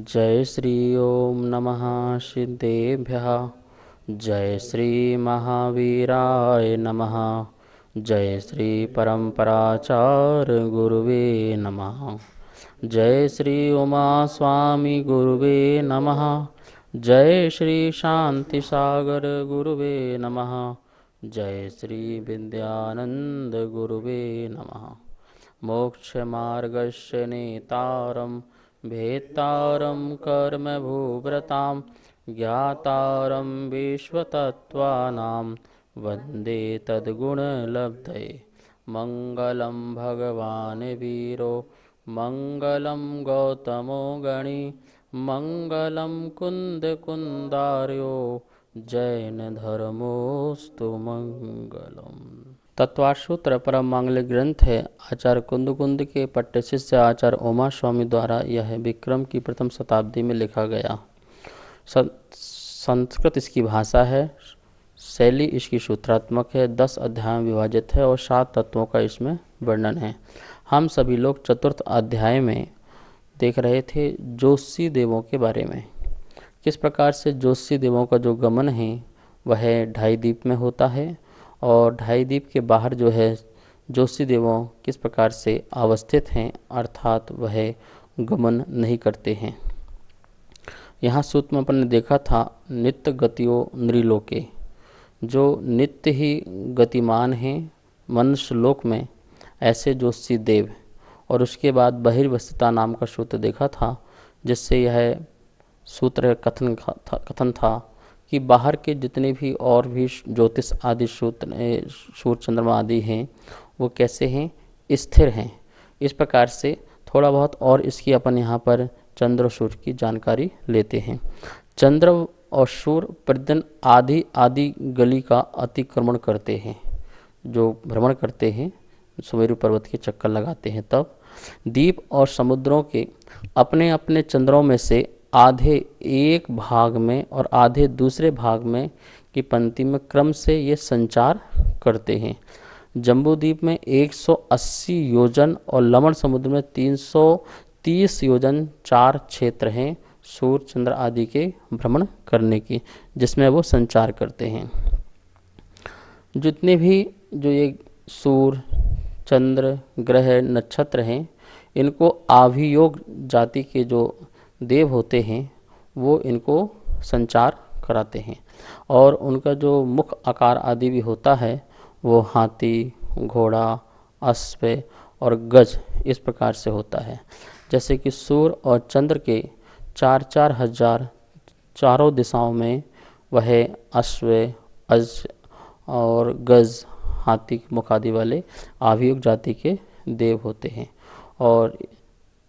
जय श्री ओम नमः सिद्धेभ्यः। जय श्री महावीराय नमः। जय श्री परम्पराचार्य गुरुवे नमः। जय श्री उमा स्वामी गुरुवे नमः। जय श्री शांति सागर गुरुवे नमः। जय श्री विद्यानंद गुरुवे नमः। मोक्ष मार्गस्य नेतारं भेत्तारं कर्मभूव्रतां ज्ञातारं विश्वतत्त्वानां वन्दे तद्गुणलब्धये। मङ्गलं भगवान् वीरो मङ्गलं गौतमो गणी मङ्गलं कुन्दकुन्दार्यो जैन धर्मोस्तु मंगलम। तत्वासूत्र परम मांगलिक ग्रंथ है। आचार्य कुंद के पट्ट शिष्य आचार्य उमा स्वामी द्वारा यह विक्रम की प्रथम शताब्दी में लिखा गया। संस्कृत इसकी भाषा है। शैली इसकी सूत्रात्मक है। 10 अध्यायों में विभाजित है और 7 तत्वों का इसमें वर्णन है। हम सभी लोग चतुर्थ अध्याय में देख रहे थे ज्योतिषी देवों के बारे में। किस प्रकार से ज्योतिषी देवों का जो गमन है वह ढाई द्वीप में होता है और ढाई द्वीप के बाहर जो है ज्योतिषी देवों किस प्रकार से अवस्थित हैं, अर्थात वह गमन नहीं करते हैं। यहाँ सूत्र में अपन ने देखा था नित्य गतियो नृलोके, जो नित्य ही गतिमान हैं मनुष्य लोक में, ऐसे ज्योतिषी देव। और उसके बाद बहिर्वस्थिता नाम का सूत्र देखा था, जिससे यह सूत्र कथन था कि बाहर के जितने भी और भी ज्योतिष आदि सूर्य चंद्रमा आदि हैं वो कैसे हैं, स्थिर हैं। इस प्रकार से थोड़ा बहुत और इसकी अपन यहाँ पर चंद्र और सूर्य की जानकारी लेते हैं। चंद्र और सूर्य प्रतिदिन आधी आधी गली का अतिक्रमण करते हैं, जो भ्रमण करते हैं, सुमेरु पर्वत के चक्कर लगाते हैं। तब द्वीप और समुद्रों के अपने अपने चंद्रों में से आधे एक भाग में और आधे दूसरे भाग में की पंक्ति में क्रम से ये संचार करते हैं। जम्बूद्वीप में 180 योजन और लवण समुद्र में 330 योजन 4 क्षेत्र हैं सूर्य चंद्र आदि के भ्रमण करने की, जिसमें वो संचार करते हैं। जितने भी जो ये सूर्य चंद्र ग्रह नक्षत्र हैं, इनको आभियोग जाति के जो देव होते हैं वो इनको संचार कराते हैं। और उनका जो मुख आकार आदि भी होता है वो हाथी, घोड़ा, अश्व और गज इस प्रकार से होता है। जैसे कि सूर्य और चंद्र के 4-4 हजार चारों दिशाओं में वह अश्व, अज और गज, हाथी मुख आदि वाले आभियोग जाति के देव होते हैं। और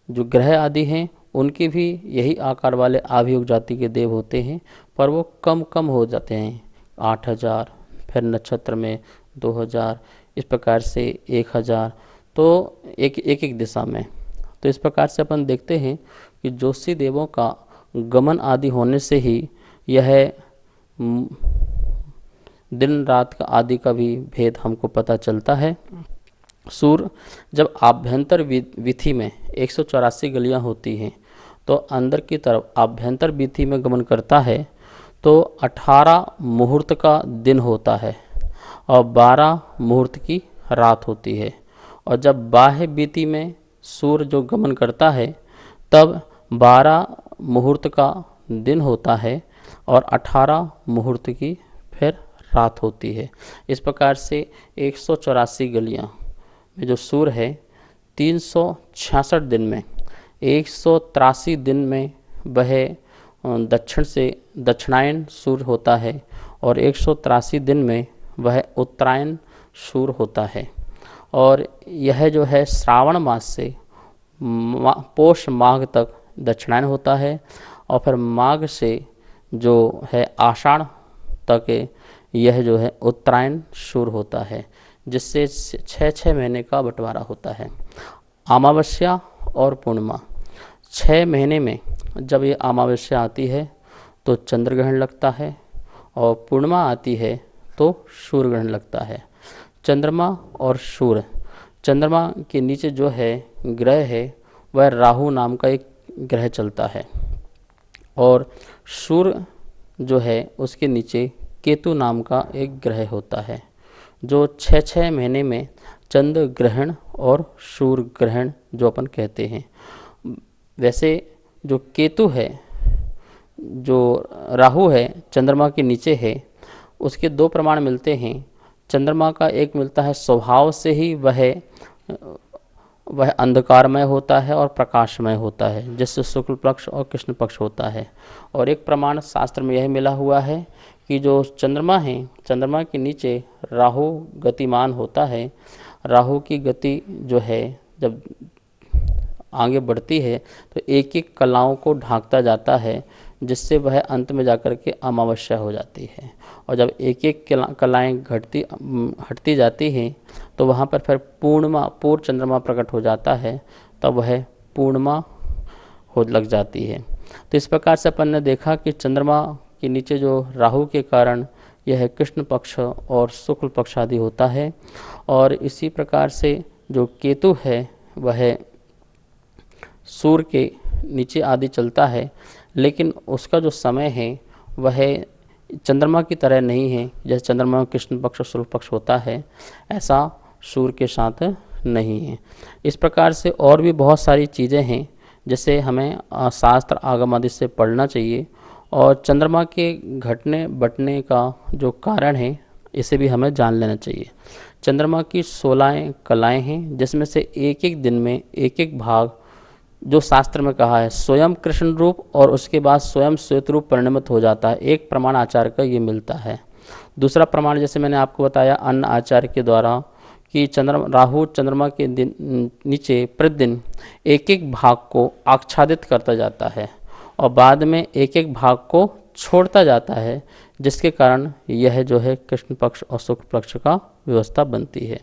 जो ग्रह आदि हैं उनके भी यही आकार वाले आभियोग जाति के देव होते हैं, पर वो कम कम हो जाते हैं। 8000, फिर नक्षत्र में 2000, इस प्रकार से 1000, तो एक दिशा में। तो इस प्रकार से अपन देखते हैं कि ज्योतिषी देवों का गमन आदि होने से ही यह दिन रात का आदि का भी भेद हमको पता चलता है। सूर्य जब आभ्यंतर विधि में 184 गलियां होती हैं तो अंदर की तरफ आभ्यंतर विधि में गमन करता है तो 18 मुहूर्त का दिन होता है और 12 मुहूर्त की रात होती है। और जब बाह्य विधि में सूर्य जो गमन करता है तब 12 मुहूर्त का दिन होता है और 18 मुहूर्त की फिर रात होती है। इस प्रकार से 184 गलियां में जो सूर्य है 366 दिन में 183 दिन में वह दक्षिण से दक्षिणायन सूर्य होता है और 183 दिन में वह उत्तरायण सूर्य होता है। और यह जो है श्रावण मास से पौष माघ तक दक्षिणायन होता है और फिर माघ से जो है आषाढ़ तक यह जो है उत्तरायण सूर्य होता है, जिससे 6 महीने का बंटवारा होता है। अमावस्या और पूर्णिमा 6 महीने में जब ये अमावस्या आती है तो चंद्र ग्रहण लगता है और पूर्णिमा आती है तो सूर्य ग्रहण लगता है। चंद्रमा और सूर्य, चंद्रमा के नीचे जो है ग्रह है वह राहु नाम का एक ग्रह चलता है और सूर्य जो है उसके नीचे केतु नाम का एक ग्रह होता है, जो 6-6 महीने में चंद्र ग्रहण और सूर्य ग्रहण जो अपन कहते हैं। वैसे जो केतु है, जो राहु है, चंद्रमा के नीचे है, उसके दो प्रमाण मिलते हैं। चंद्रमा का एक मिलता है स्वभाव से ही वह अंधकारमय होता है और प्रकाशमय होता है, जिससे शुक्ल पक्ष और कृष्ण पक्ष होता है। और एक प्रमाण शास्त्र में यह मिला हुआ है कि जो चंद्रमा है, चंद्रमा के नीचे राहु गतिमान होता है। राहु की गति जो है जब आगे बढ़ती है तो एक एक कलाओं को ढांकता जाता है, जिससे वह अंत में जाकर के अमावस्या हो जाती है। और जब एक एक कलाएँ हटती जाती हैं तो वहाँ पर फिर पूर्ण चंद्रमा प्रकट हो जाता है, तब वह पूर्णिमा हो लग जाती है। तो इस प्रकार से अपन ने देखा कि चंद्रमा के नीचे जो राहु के कारण यह कृष्ण पक्ष और शुक्ल पक्ष आदि होता है। और इसी प्रकार से जो केतु है वह सूर्य के नीचे आदि चलता है, लेकिन उसका जो समय है वह चंद्रमा की तरह नहीं है। जैसे चंद्रमा में कृष्ण पक्ष और शुक्ल पक्ष होता है, ऐसा सूर्य के साथ नहीं है। इस प्रकार से और भी बहुत सारी चीज़ें हैं जिसे हमें शास्त्र आगम आदि से पढ़ना चाहिए। और चंद्रमा के घटने बटने का जो कारण है इसे भी हमें जान लेना चाहिए। चंद्रमा की 16 कलाएँ हैं, जिसमें से एक एक दिन में एक एक भाग जो शास्त्र में कहा है स्वयं कृष्ण रूप और उसके बाद स्वयं श्वेत रूप परिणमित हो जाता है। एक प्रमाण आचार्य का ये मिलता है। दूसरा प्रमाण जैसे मैंने आपको बताया अन्य आचार्य के द्वारा कि राहु चंद्रमा के दिन नीचे प्रतिदिन एक एक भाग को आच्छादित करता जाता है और बाद में एक एक भाग को छोड़ता जाता है, जिसके कारण यह जो है कृष्ण पक्ष और शुक्ल पक्ष का व्यवस्था बनती है।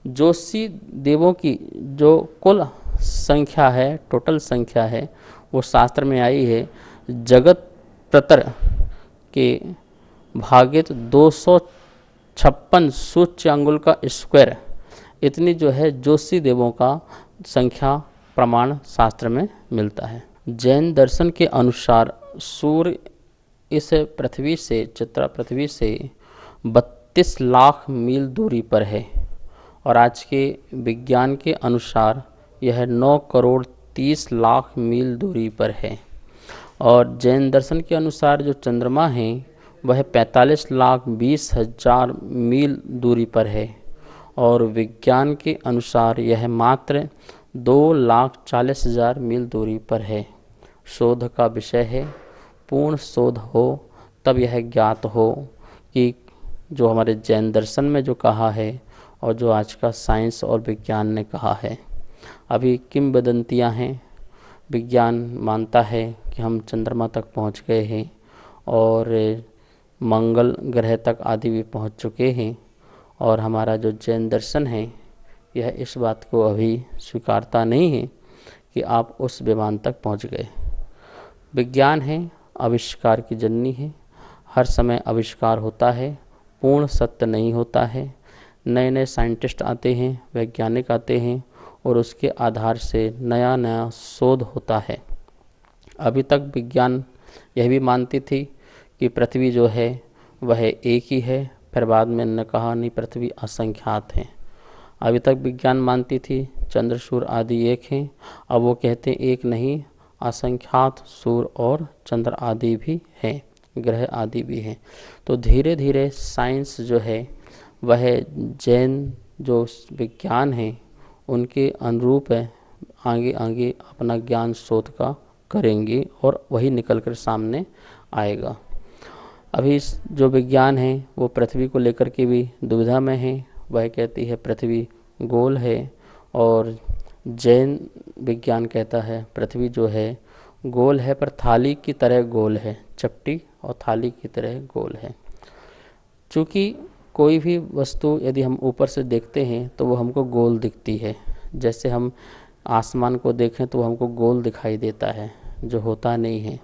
ज्योतिषी देवों की जो कुल संख्या है, टोटल संख्या है, वो शास्त्र में आई है। जगत प्रतर के भागित 256 सूच्य अंगुल का स्क्वायर, इतनी जो है ज्योतिषी देवों का संख्या प्रमाण शास्त्र में मिलता है। जैन दर्शन के अनुसार सूर्य इस पृथ्वी से, चित्रा पृथ्वी से 32 लाख मील दूरी पर है और आज के विज्ञान के अनुसार यह 9 करोड़ 30 लाख मील दूरी पर है। और जैन दर्शन के अनुसार जो चंद्रमा है वह 45 लाख 20 हजार मील दूरी पर है और विज्ञान के अनुसार यह मात्र 2 लाख 40 हजार मील दूरी पर है। शोध का विषय है, पूर्ण शोध हो तब यह ज्ञात हो कि जो हमारे जैन दर्शन में जो कहा है और जो आज का साइंस और विज्ञान ने कहा है। अभी किंवदंतियाँ हैं, विज्ञान मानता है कि हम चंद्रमा तक पहुंच गए हैं और मंगल ग्रह तक आदि भी पहुंच चुके हैं, और हमारा जो जैन दर्शन है यह इस बात को अभी स्वीकारता नहीं है कि आप उस विमान तक पहुंच गए। विज्ञान है आविष्कार की जननी है, हर समय आविष्कार होता है, पूर्ण सत्य नहीं होता है। नए नए साइंटिस्ट आते हैं, वैज्ञानिक आते हैं और उसके आधार से नया नया शोध होता है। अभी तक विज्ञान यह भी मानती थी कि पृथ्वी जो है वह एक ही है, फिर बाद में न कहा नहीं पृथ्वी असंख्यात है। अभी तक विज्ञान मानती थी चंद्र सूर्य आदि एक हैं, अब वो कहते हैं एक नहीं, असंख्यात सूर्य और चंद्र आदि भी हैं, ग्रह आदि भी हैं। तो धीरे धीरे साइंस जो है वह जैन जो विज्ञान है उनके अनुरूप है, आगे आगे अपना ज्ञान शोध का करेंगे और वही निकल कर सामने आएगा। अभी जो विज्ञान है वो पृथ्वी को लेकर के भी दुविधा में है। वह कहती है पृथ्वी गोल है और जैन विज्ञान कहता है पृथ्वी जो है गोल है पर थाली की तरह गोल है, चपटी और थाली की तरह गोल है। चूँकि कोई भी वस्तु यदि हम ऊपर से देखते हैं तो वो हमको गोल दिखती है। जैसे हम आसमान को देखें तो हमको गोल दिखाई देता है, जो होता नहीं है।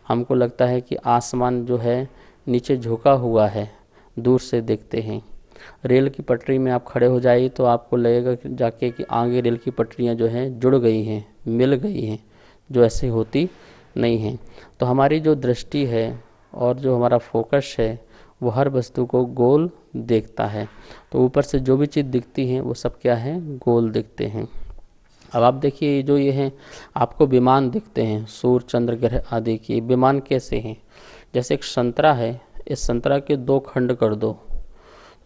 हमको लगता है कि आसमान जो है नीचे झुका हुआ है, दूर से देखते हैं। रेल की पटरी में आप खड़े हो जाइए तो आपको लगेगा कि जाके कि आगे रेल की पटरियां जो हैं जुड़ गई हैं, मिल गई हैं, जो ऐसे होती नहीं हैं। तो हमारी जो दृष्टि है और जो हमारा फोकस है वो हर वस्तु को गोल देखता है। तो ऊपर से जो भी चीज़ दिखती हैं वो सब क्या है, गोल दिखते हैं। अब आप देखिए जो ये हैं, आपको विमान दिखते हैं, सूर्य चंद्र ग्रह आदि की। विमान कैसे हैं? जैसे एक संतरा है, इस संतरा के 2 खंड कर दो,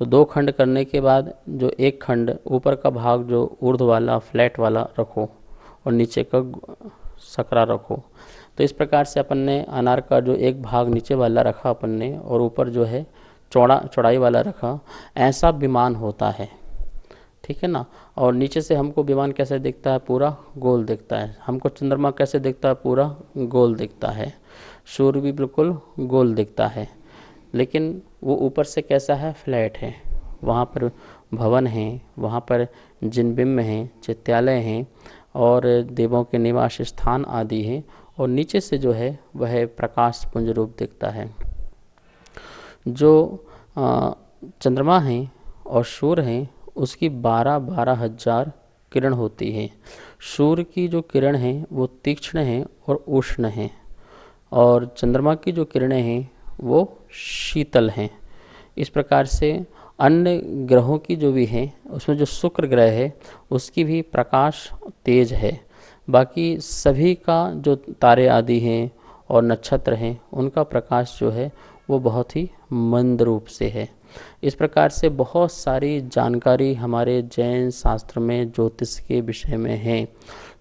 तो 2 खंड करने के बाद जो एक खंड ऊपर का भाग जो ऊर्ध्व वाला फ्लैट वाला रखो और नीचे का सकरा रखो। तो इस प्रकार से अपन ने अनार का जो एक भाग नीचे वाला रखा अपन ने और ऊपर जो है चौड़ाई वाला रखा, ऐसा विमान होता है, ठीक है ना। और नीचे से हमको विमान कैसे दिखता है, पूरा गोल दिखता है। हमको चंद्रमा कैसे दिखता है, पूरा गोल दिखता है। सूर्य भी बिल्कुल गोल दिखता है, लेकिन वो ऊपर से कैसा है, फ्लैट है। वहाँ पर भवन हैं, वहाँ पर जिन बिंब हैं, चित्यालय हैं और देवों के निवास स्थान आदि हैं, और नीचे से जो है वह प्रकाश पुंज रूप दिखता है। जो चंद्रमा है और सूर्य है उसकी 12-12 हजार किरण होती है। सूर्य की जो किरण है वो तीक्ष्ण है और उष्ण है, और चंद्रमा की जो किरणें हैं वो शीतल हैं। इस प्रकार से अन्य ग्रहों की जो भी हैं उसमें जो शुक्र ग्रह है उसकी भी प्रकाश तेज है। बाकी सभी का जो तारे आदि हैं और नक्षत्र हैं उनका प्रकाश जो है वो बहुत ही मंद रूप से है। इस प्रकार से बहुत सारी जानकारी हमारे जैन शास्त्र में ज्योतिष के विषय में है,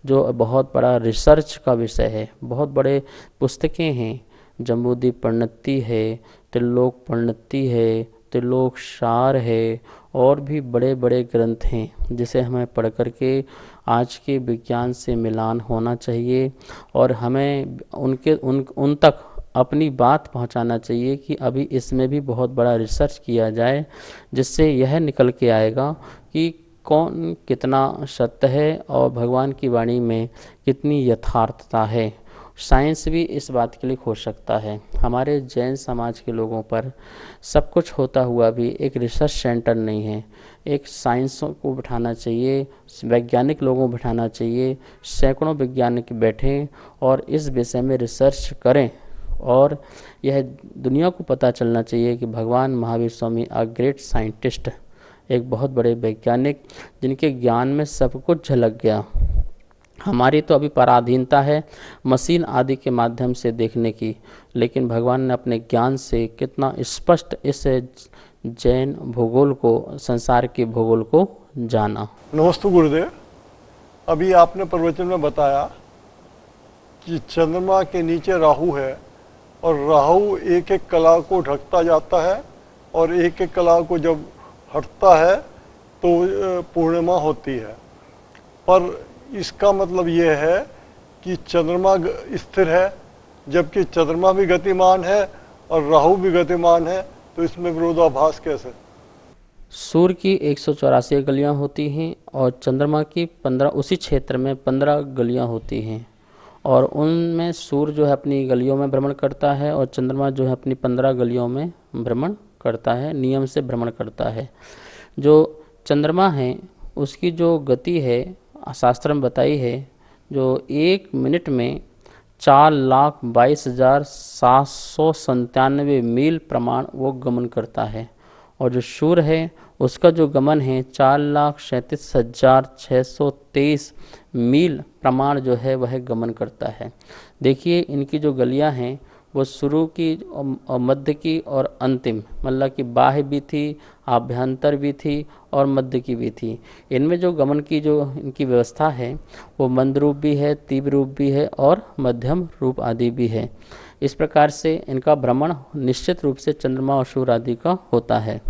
जो बहुत बड़ा रिसर्च का विषय है। बहुत बड़े पुस्तकें हैं, जम्बूद्वीप परिणति है, त्रिलोक परिणति है, त्रिलोक सार है, और भी बड़े बड़े ग्रंथ हैं जिसे हमें पढ़ करके आज के विज्ञान से मिलान होना चाहिए और हमें उन तक अपनी बात पहुंचाना चाहिए कि अभी इसमें भी बहुत बड़ा रिसर्च किया जाए, जिससे यह निकल के आएगा कि कौन कितना सत्य है और भगवान की वाणी में कितनी यथार्थता है। साइंस भी इस बात के लिए हो सकता है। हमारे जैन समाज के लोगों पर सब कुछ होता हुआ भी एक रिसर्च सेंटर नहीं है। एक साइंस को बिठाना चाहिए, वैज्ञानिक लोगों को बिठाना चाहिए, सैकड़ों वैज्ञानिक बैठें और इस विषय में रिसर्च करें, और यह दुनिया को पता चलना चाहिए कि भगवान Mahavir Swami a great scientist, एक बहुत बड़े वैज्ञानिक जिनके ज्ञान में सब कुछ झलक गया। हमारी तो अभी पराधीनता है मशीन आदि के माध्यम से देखने की, लेकिन भगवान ने अपने ज्ञान से कितना स्पष्ट इस जैन भूगोल को, संसार के भूगोल को जाना। नमस्ते गुरुदेव। अभी आपने प्रवचन में बताया कि चंद्रमा के नीचे राहु है और राहु एक एक कला को ढकता जाता है और एक एक कला को जब हटता है तो पूर्णिमा होती है। पर इसका मतलब ये है कि चंद्रमा स्थिर है जबकि चंद्रमा भी गतिमान है और राहु भी गतिमान है, तो इसमें विरोधाभास कैसे? सूर्य की 184 गलियां होती हैं और चंद्रमा की 15, उसी क्षेत्र में 15 गलियां होती हैं, और उनमें सूर्य जो है अपनी गलियों में भ्रमण करता है और चंद्रमा जो है अपनी 15 गलियों में भ्रमण करता है, नियम से भ्रमण करता है। जो चंद्रमा है उसकी जो गति है शास्त्र में बताई है, जो 1 मिनट में 4,22,797 मील प्रमाण वो गमन करता है, और जो सूर्य है उसका जो गमन है 4,37,623 मील प्रमाण जो है वह गमन करता है। देखिए इनकी जो गलियां हैं वो शुरू की और मध्य की और अंतिम, मतलब कि बाह्य भी थी, आभ्यंतर भी थी और मध्य की भी थी। इनमें जो गमन की जो इनकी व्यवस्था है वो मंद रूप भी है, तीव्र रूप भी है और मध्यम रूप आदि भी है। इस प्रकार से इनका भ्रमण निश्चित रूप से चंद्रमा और सूर्य आदि का होता है।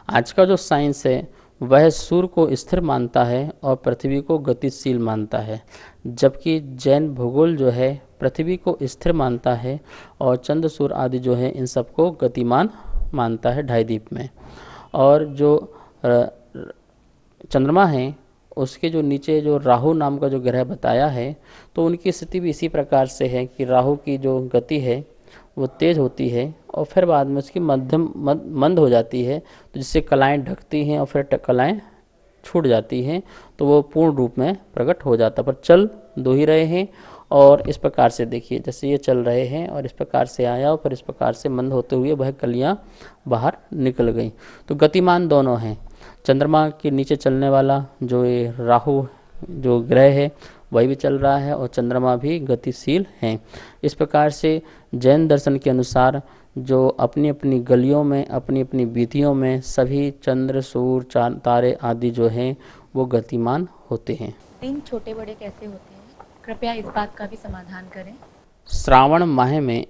आज का जो साइंस है वह सूर्य को स्थिर मानता है और पृथ्वी को गतिशील मानता है, जबकि जैन भूगोल जो है पृथ्वी को स्थिर मानता है और चंद्र सूर्य आदि जो है इन सबको गतिमान मानता है ढाईद्वीप में। और जो चंद्रमा है उसके जो नीचे जो राहु नाम का जो ग्रह बताया है, तो उनकी स्थिति भी इसी प्रकार से है कि राहु की जो गति है वो तेज होती है और फिर बाद में उसकी मंद हो जाती है, तो जिससे कलाएं ढकती हैं और फिर कलाएं छूट जाती हैं, तो वो पूर्ण रूप में प्रकट हो जाता। पर चल दो ही रहे हैं और इस प्रकार से देखिए जैसे ये चल रहे हैं और इस प्रकार से आया और फिर इस प्रकार से मंद होते हुए वह कलियां बाहर निकल गई। तो गतिमान दोनों हैं। चंद्रमा के नीचे चलने वाला जो ये राहु जो ग्रह है वही भी चल रहा है और चंद्रमा भी गतिशील हैं। इस प्रकार से जैन दर्शन के अनुसार जो अपनी अपनी गलियों में अपनी अपनी विधियों में सभी चंद्र सूर्य तारे आदि जो हैं वो गतिमान होते हैं। दिन छोटे बड़े कैसे होते हैं, कृपया इस बात का भी समाधान करें। श्रावण माह में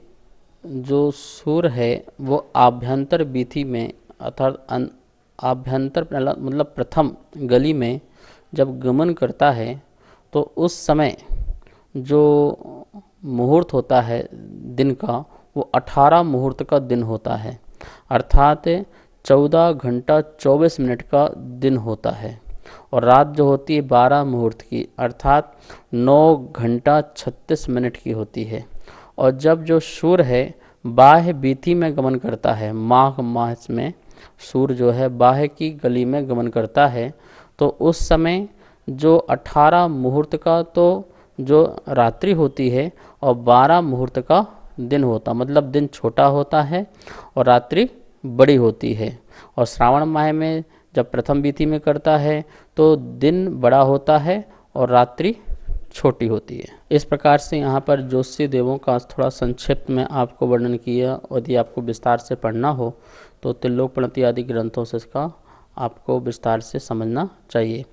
जो सूर्य है वो आभ्यंतर विधि में अर्थात आभ्यंतर मतलब प्रथम गली में जब गमन करता है तो उस समय जो मुहूर्त होता है दिन का वो 18 मुहूर्त का दिन होता है, अर्थात 14 घंटा 24 मिनट का दिन होता है। और रात जो होती है 12 मुहूर्त की अर्थात 9 घंटा 36 मिनट की होती है। और जब जो सूर्य है बाह्य वीथि में गमन करता है, माघ मास में सूर्य जो है बाह्य की गली में गमन करता है, तो उस समय जो 18 मुहूर्त का तो जो रात्रि होती है और 12 मुहूर्त का दिन होता, मतलब दिन छोटा होता है और रात्रि बड़ी होती है। और श्रावण माह में जब प्रथम विधि में करता है तो दिन बड़ा होता है और रात्रि छोटी होती है। इस प्रकार से यहाँ पर ज्योतिषी देवों का थोड़ा संक्षिप्त में आपको वर्णन किया। यदि आपको विस्तार से पढ़ना हो तो त्रिलोक प्रणति आदि ग्रंथों से इसका आपको विस्तार से समझना चाहिए।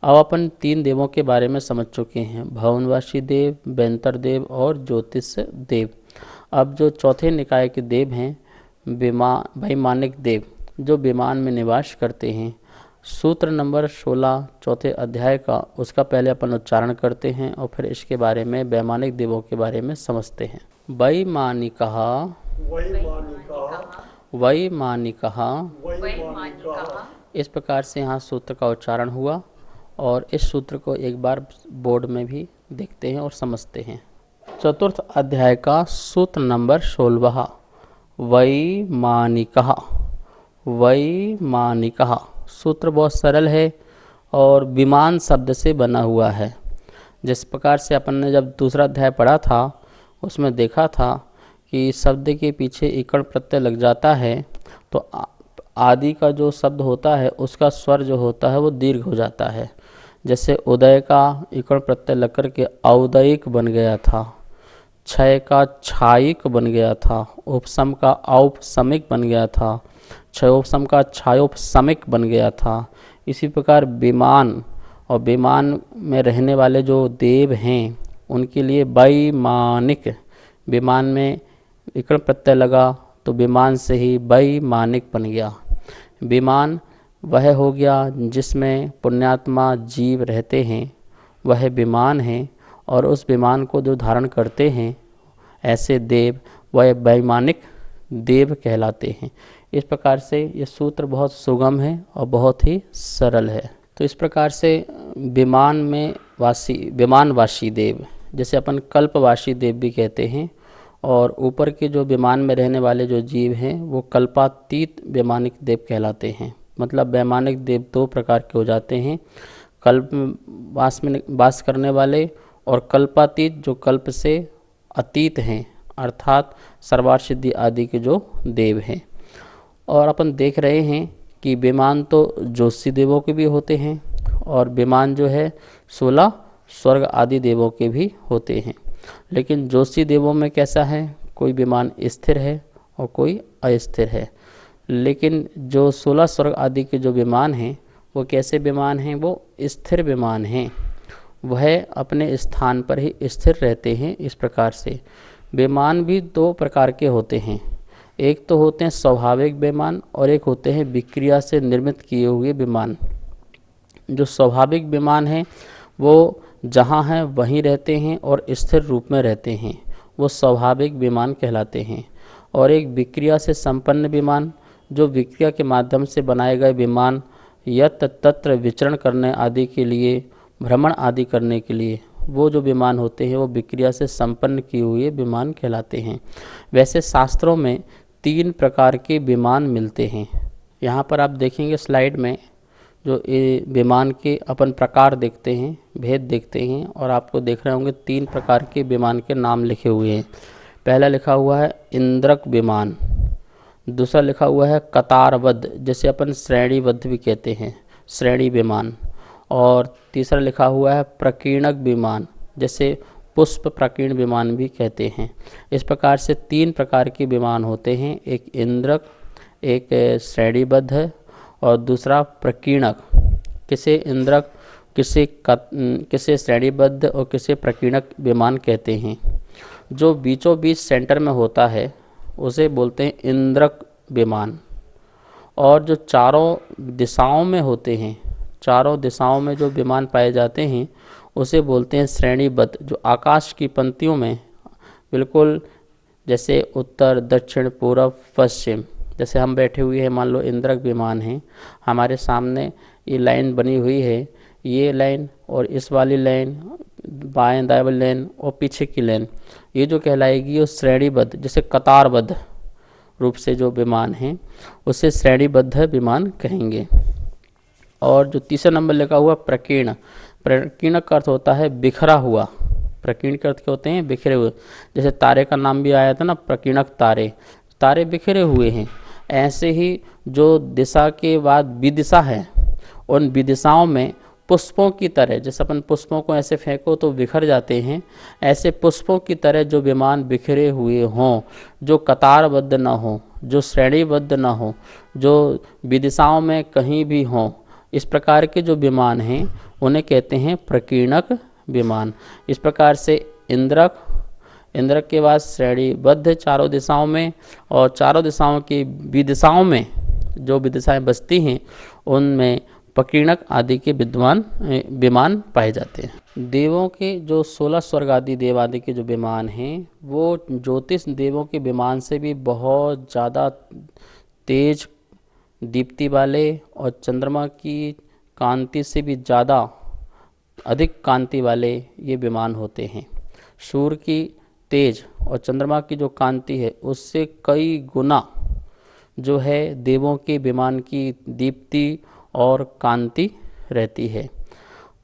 अब अपन 3 देवों के बारे में समझ चुके हैं, भवनवासी देव, बेंतर देव और ज्योतिष देव। अब जो चौथे निकाय के देव हैं वैमानिक देव जो विमान में निवास करते हैं। सूत्र नंबर 16 चौथे अध्याय का उसका पहले अपन उच्चारण करते हैं और फिर इसके बारे में वैमानिक देवों के बारे में समझते हैं। वैमानिकः इस प्रकार से यहाँ सूत्र का उच्चारण हुआ और इस सूत्र को एक बार बोर्ड में भी देखते हैं और समझते हैं। चतुर्थ अध्याय का सूत्र नंबर 16 वैमानिकः सूत्र बहुत सरल है और विमान शब्द से बना हुआ है। जिस प्रकार से अपन ने जब दूसरा अध्याय पढ़ा था उसमें देखा था कि शब्द के पीछे इकड़ प्रत्यय लग जाता है तो आदि का जो शब्द होता है उसका स्वर जो होता है वो दीर्घ हो जाता है। जैसे उदय का इकड़ प्रत्यय लग कर के औदयिक बन गया था, क्षय का छायिक बन गया था, उपसम का औपसमिक बन गया था, क्षयोपसम का क्षयोपसमिक बन गया था। इसी प्रकार विमान और विमान में रहने वाले जो देव हैं उनके लिए वैमानिक, विमान में इकड़ प्रत्यय लगा तो विमान से ही वैमानिक बन गया। विमान वह हो गया जिसमें पुण्यात्मा जीव रहते हैं, वह विमान है और उस विमान को जो धारण करते हैं ऐसे देव वह वैमानिक देव कहलाते हैं। इस प्रकार से ये सूत्र बहुत सुगम है और बहुत ही सरल है। तो इस प्रकार से विमानवासी देव, जैसे अपन कल्पवासी देव भी कहते हैं, और ऊपर के जो विमान में रहने वाले जो जीव हैं वो कल्पातीत वैमानिक देव कहलाते हैं। मतलब वैमानिक देव 2 प्रकार के हो जाते हैं, कल्प में वास करने वाले और कल्पातीत जो कल्प से अतीत हैं अर्थात सर्वार्थ सिद्धि आदि के जो देव हैं। और अपन देख रहे हैं कि विमान तो ज्योतिषी देवों के भी होते हैं और विमान जो है 16 स्वर्ग आदि देवों के भी होते हैं। लेकिन ज्योतिषी देवों में कैसा है, कोई विमान स्थिर है और कोई अस्थिर है। लेकिन जो 16 स्वर्ग आदि के जो विमान हैं वो कैसे विमान हैं, वो स्थिर विमान हैं, वह अपने स्थान पर ही स्थिर रहते हैं। इस प्रकार से विमान भी 2 प्रकार के होते हैं, एक तो होते हैं स्वाभाविक विमान और एक होते हैं विक्रिया से निर्मित किए हुए विमान। जो स्वाभाविक विमान हैं वो जहाँ हैं वहीं रहते हैं और स्थिर रूप में रहते हैं, वो स्वाभाविक विमान कहलाते हैं। और एक विक्रिया से संपन्न विमान, जो विक्रिया के माध्यम से बनाए गए विमान यत्र तत्र विचरण करने आदि के लिए, भ्रमण आदि करने के लिए वो जो विमान होते हैं वो विक्रिया से संपन्न किए हुए विमान कहलाते हैं। वैसे शास्त्रों में 3 प्रकार के विमान मिलते हैं। यहाँ पर आप देखेंगे स्लाइड में जो ये विमान के अपन प्रकार देखते हैं, भेद देखते हैं, और आपको देख रहे होंगे 3 प्रकार के विमान के नाम लिखे हुए हैं। पहला लिखा हुआ है इंद्रक विमान, दूसरा लिखा हुआ है कतारबद्ध, जैसे अपन श्रेणीबद्ध भी कहते हैं, श्रेणी विमान, और तीसरा लिखा हुआ है प्रकीर्णक विमान, जैसे पुष्प प्रकीर्ण विमान भी कहते हैं। इस प्रकार से 3 प्रकार के विमान होते हैं, एक इंद्रक, एक श्रेणीबद्ध और दूसरा प्रकीर्णक। किसे इंद्रक, किसे श्रेणीबद्ध और किसे प्रकीर्णक विमान कहते हैं। जो बीचों बीच सेंटर में होता है उसे बोलते हैं इंद्रक विमान, और जो चारों दिशाओं में होते हैं, चारों दिशाओं में जो विमान पाए जाते हैं उसे बोलते हैं श्रेणीबद्ध। जो आकाश की पंक्तियों में बिल्कुल जैसे उत्तर, दक्षिण, पूर्व, पश्चिम, जैसे हम बैठे हुए हैं, मान लो इंद्रक विमान है, हमारे सामने ये लाइन बनी हुई है, ये लाइन और इस वाली लाइन, बाएं दाएं वाली लाइन और पीछे की लाइन, ये जो कहलाएगी वो श्रेणीबद्ध, जैसे कतारबद्ध रूप से जो विमान है उसे श्रेणीबद्ध विमान कहेंगे। और जो तीसरा नंबर लिखा हुआ प्रकीर्ण, प्रकीर्ण का अर्थ होता है बिखरा हुआ। प्रकीर्ण के अर्थ क्या होते हैं? बिखरे हुए। जैसे तारे का नाम भी आया था ना, प्रकीर्णक तारे, तारे बिखरे हुए हैं। ऐसे ही जो दिशा के बाद विदिशा है, उन विदिशाओं में पुष्पों की तरह, जैसे अपन पुष्पों को ऐसे फेंको तो बिखर जाते हैं, ऐसे पुष्पों की तरह जो विमान बिखरे हुए हों, जो कतारबद्ध न हो, जो श्रेणीबद्ध न हो, जो विदिशाओं में कहीं भी हों, इस प्रकार के जो विमान हैं उन्हें कहते हैं प्रकीर्णक विमान। इस प्रकार से इंद्रक, इंद्रक के बाद श्रेणीबद्ध चारों दिशाओं में, और चारों दिशाओं की विदिशाओं में जो विदिशाएं बसती हैं उनमें प्रकीर्णक आदि के विमान पाए जाते हैं। देवों के जो 16 स्वर्ग आदि देव आदि के जो विमान हैं वो ज्योतिष देवों के विमान से भी बहुत ज़्यादा तेज दीप्ति वाले और चंद्रमा की कांति से भी ज़्यादा अधिक कांति वाले ये विमान होते हैं। सूर्य की तेज और चंद्रमा की जो कांति है उससे कई गुना जो है देवों के विमान की दीप्ति और कांति रहती है।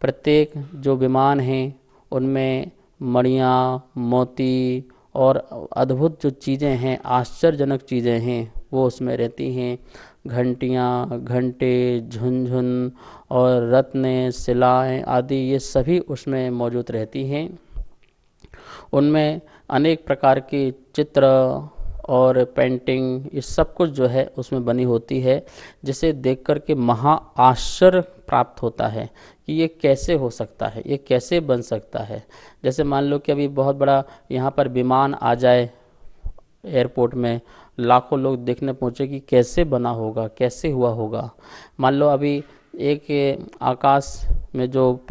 प्रत्येक जो विमान हैं उनमें मणियाँ, मोती और अद्भुत जो चीज़ें हैं, आश्चर्यजनक चीज़ें हैं, वो उसमें रहती हैं। घंटियाँ, घंटे, झुनझुन और रत्न, शिलाएँ आदि ये सभी उसमें मौजूद रहती हैं। उनमें अनेक प्रकार के चित्र और पेंटिंग, ये सब कुछ जो है उसमें बनी होती है, जिसे देख कर के महा आश्चर्य प्राप्त होता है कि ये कैसे हो सकता है, ये कैसे बन सकता है। जैसे मान लो कि अभी बहुत बड़ा यहाँ पर विमान आ जाए एयरपोर्ट में, लाखों लोग देखने पहुँचे कि कैसे बना होगा, कैसे हुआ होगा। मान लो अभी एक आकाश में जो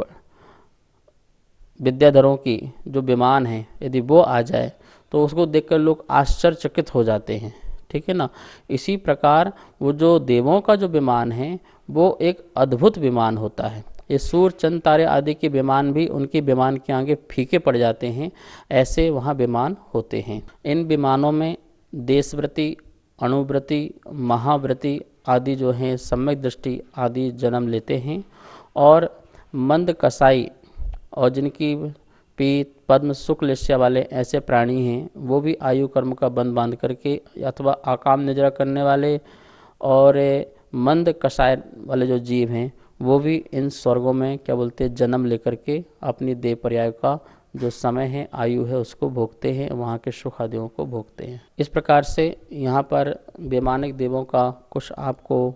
विद्याधरों की जो विमान है, यदि वो आ जाए तो उसको देखकर लोग आश्चर्यचकित हो जाते हैं, ठीक है ना। इसी प्रकार वो जो देवों का जो विमान है वो एक अद्भुत विमान होता है। ये सूर्य, चंद्र, तारे आदि के विमान भी उनके विमान के आगे फीके पड़ जाते हैं, ऐसे वहाँ विमान होते हैं। इन विमानों में देशव्रती, अणुव्रती, महाव्रती आदि जो हैं सम्यक दृष्टि आदि जन्म लेते हैं, और मंद कसाई और जिनकी पीत, पद्म, शुक्ल ईर्ष्या वाले ऐसे प्राणी हैं, वो भी आयु कर्म का बंध बांध करके अथवा आकाम निद्रा करने वाले और मंद कषाय वाले जो जीव हैं वो भी इन स्वर्गों में क्या बोलते हैं जन्म लेकर के अपनी देह पर्याय का जो समय है, आयु है, उसको भोगते हैं, वहाँ के सुख आदियों को भोगते हैं। इस प्रकार से यहाँ पर वैमानिक देवों का कुछ आपको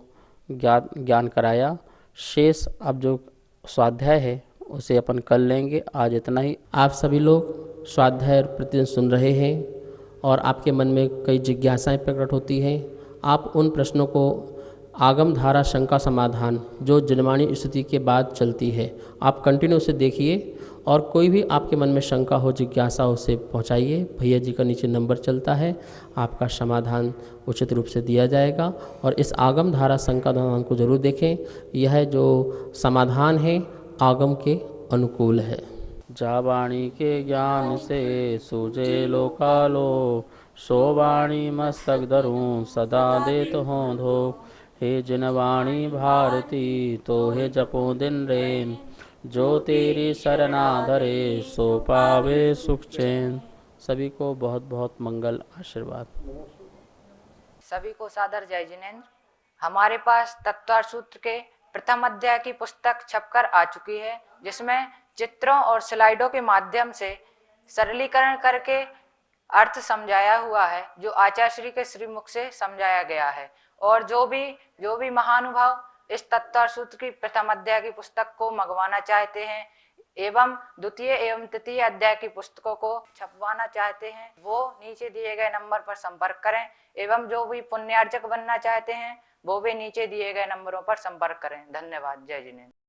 ज्ञान कराया। शेष अब जो स्वाध्याय है उसे अपन कर लेंगे। आज इतना ही। आप सभी लोग स्वाध्याय प्रतिदिन सुन रहे हैं और आपके मन में कई जिज्ञासाएं प्रकट होती हैं। आप उन प्रश्नों को आगम धारा शंका समाधान जो जिनवाणी स्थिति के बाद चलती है, आप कंटिन्यू से देखिए, और कोई भी आपके मन में शंका हो, जिज्ञासा हो, उसे पहुंचाइए। भैया जी का नीचे नंबर चलता है, आपका समाधान उचित रूप से दिया जाएगा। और इस आगम धारा शंका समाधान को जरूर देखें। यह जो समाधान है आगम के अनुकूल है। जा वाणी के ज्ञान से सूझे लोकालो, सो वाणी मस्तक धरूं सदा देत हों धो। हे जिनवाणी भारती तो हे जपो दिन रैन, जो तेरी शरणा धरे सो पावे सुख चैन। सभी को बहुत बहुत मंगल आशीर्वाद। सभी को सादर जय जिनेन्द्र। हमारे पास तत्वार्थ सूत्र के प्रथम अध्याय की पुस्तक छपकर आ चुकी है, जिसमें चित्रों और स्लाइडों के माध्यम से सरलीकरण करके अर्थ समझाया हुआ है, जो आचार्य श्री के श्रीमुख से समझाया गया है। और जो भी महानुभाव इस तत्वार्थ सूत्र की प्रथम अध्याय की पुस्तक को मंगवाना चाहते हैं एवं द्वितीय एवं तृतीय अध्याय की पुस्तकों को छपवाना चाहते हैं, वो नीचे दिए गए नंबर पर संपर्क करें। एवं जो भी पुण्यार्जक बनना चाहते हैं वो भी नीचे दिए गए नंबरों पर संपर्क करें। धन्यवाद। जय जिनेन्द्र।